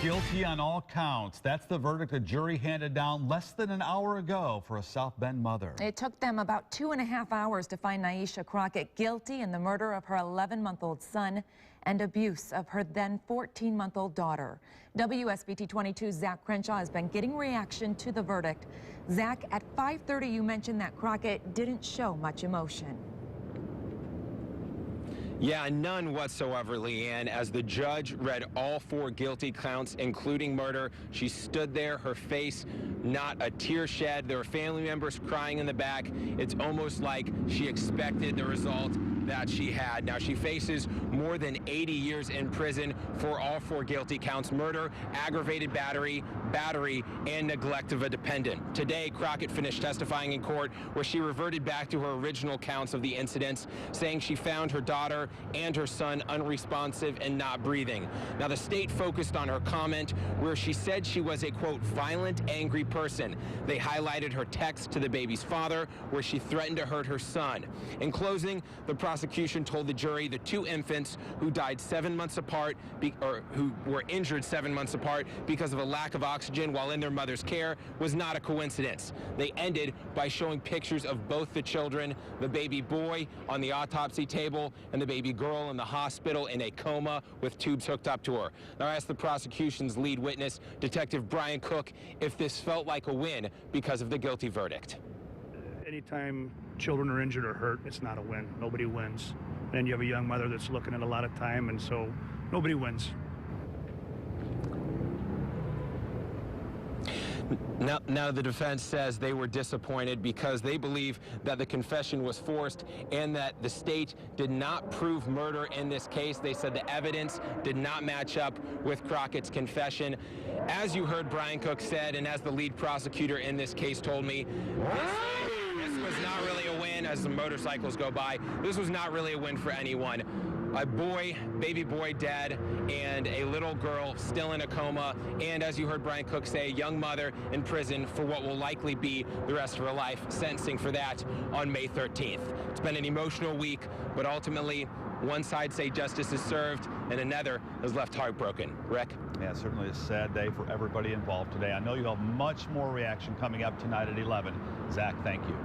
Guilty on all counts. That's the verdict a jury handed down less than an hour ago for a South Bend mother. It took them about 2.5 hours to find Nyesha Crocket guilty in the murder of her 11-month-old son and abuse of her then 14-month-old daughter. WSBT-22's Zach Crenshaw has been getting reaction to the verdict. Zach, at 5:30 you mentioned that Crocket didn't show much emotion. Yeah, none whatsoever, Leanne. As the judge read all 4 guilty counts, including murder, she stood there, her face not a tear shed. There were family members crying in the back. It's almost like she expected the result that she had. Now, she faces more than 80 years in prison for all 4 guilty counts: murder, aggravated battery, and neglect of a dependent. Today, Crocket finished testifying in court, where she reverted back to her original counts of the incidents, saying she found her daughter and her son unresponsive and not breathing. Now, the state focused on her comment where she said she was a, quote, violent, angry person. They highlighted her text to the baby's father where she threatened to hurt her son. In closing, the prosecution told the jury the 2 infants who died 7 months apart, or who were injured 7 months apart because of a lack of oxygen while in their mother's care, was not a coincidence. They ended by showing pictures of both the children, the baby boy on the autopsy table and the baby girl in the hospital in a coma with tubes hooked up to her. Now, I asked the prosecution's lead witness, Detective Brian Cook, if this felt like a win because of the guilty verdict. Anytime children are injured or hurt, it's not a win. Nobody wins. And you have a young mother that's looking at a lot of time, and so nobody wins. Now, the defense says they were disappointed because they believe that the confession was forced and that the state did not prove murder in this case. They said the evidence did not match up with Crockett's confession. As you heard Brian Cook said, and as the lead prosecutor in this case told me, this was not really a win. As the motorcycles go by, this was not really a win for anyone. A boy, baby boy dead, and a little girl still in a coma, and as you heard Brian Cook say, a young mother in prison for what will likely be the rest of her life, sentencing for that on May 13th. It's been an emotional week, but ultimately, one side say justice is served, and another is left heartbroken. Rick? Yeah, certainly a sad day for everybody involved today. I know you have much more reaction coming up tonight at 11. Zach, thank you.